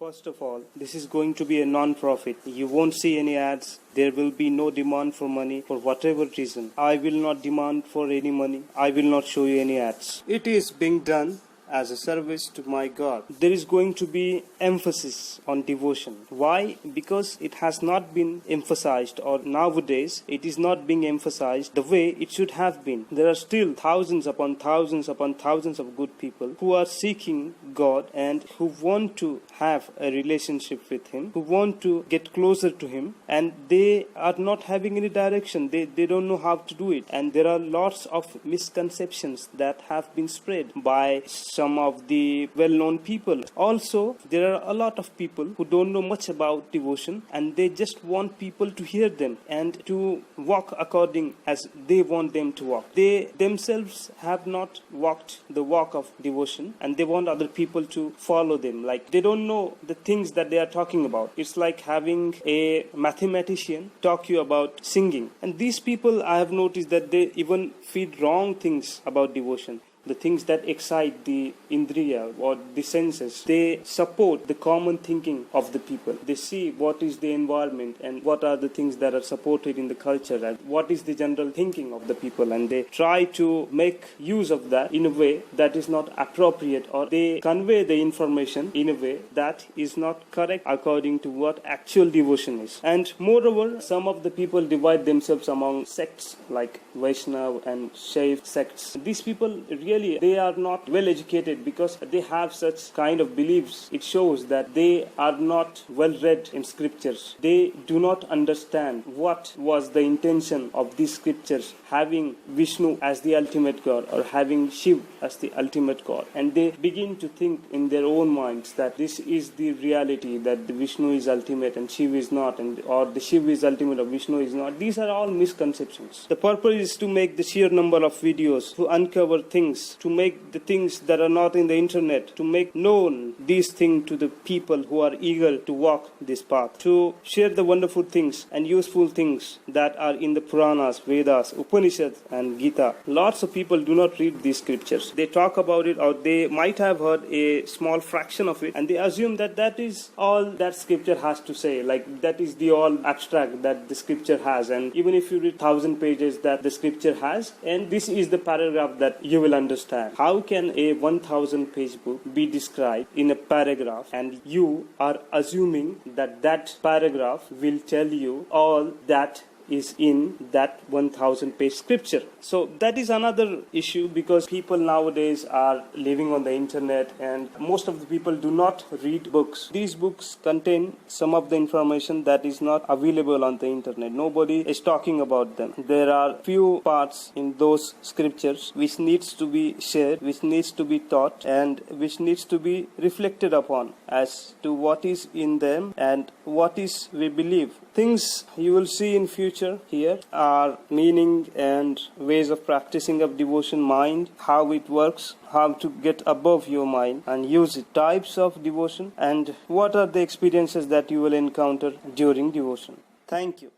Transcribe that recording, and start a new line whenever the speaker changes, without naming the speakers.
First of all, this is going to be a non-profit. You won't see any ads. There will be no demand for money for whatever reason. I will not demand for any money. I will not show you any ads. It is being done as a service to my God. There is going to be emphasis on devotion. Why? Because it has not been emphasized, or nowadays it is not being emphasized the way it should have been. There are still thousands upon thousands upon thousands of good people who are seeking God and who want to have a relationship with Him, who want to get closer to Him, and they are not having any direction. They don't know how to do it. And there are lots of misconceptions that have been spread by some of the well-known people. Also, there are a lot of people who don't know much about devotion, and they just want people to hear them and to walk according as they want them to walk. They themselves have not walked the walk of devotion, and they want other people to follow them. Like, they don't know the things that they are talking about. It's like having a mathematician talk you about singing. And these people, I have noticed that they even feed wrong things about devotion. The things that excite the indriya or the senses, they support the common thinking of the people. They see what is the environment and what are the things that are supported in the culture and what is the general thinking of the people, and they try to make use of that in a way that is not appropriate, or they convey the information in a way that is not correct according to what actual devotion is. And moreover, some of the people divide themselves among sects like Vaishnava and Shaiv sects. These people really, they are not well educated because they have such kind of beliefs. It shows that they are not well read in scriptures. They do not understand what was the intention of these scriptures, having Vishnu as the ultimate God or having Shiv as the ultimate God. And they begin to think in their own minds that this is the reality, that the Vishnu is ultimate and Shiv is not, or the Shiv is ultimate or Vishnu is not. These are all misconceptions. The purpose is to make the sheer number of videos, to uncover things, to make the things that are not in the internet, to make known these things to the people who are eager to walk this path, to share the wonderful things and useful things that are in the Puranas, Vedas, Upanishads and Gita. Lots of people do not read these scriptures. They talk about it, or they might have heard a small fraction of it, and they assume that that is all that scripture has to say, like that is the all abstract that the scripture has. And even if you read 1,000 pages that the scripture has, and this is the paragraph that you will understand. How can a 1,000 page book be described in a paragraph, and you are assuming that that paragraph will tell you all that is in that 1,000 page scripture? So that is another issue, because people nowadays are living on the internet and most of the people do not read books. These books contain some of the information that is not available on the internet. Nobody is talking about them. There are few parts in those scriptures which needs to be shared, which needs to be taught, and which needs to be reflected upon as to what is in them and what is we believe. Things you will see in future here are meaning and ways of practicing of devotion, mind, how it works, how to get above your mind and use it, types of devotion, and what are the experiences that you will encounter during devotion. Thank you.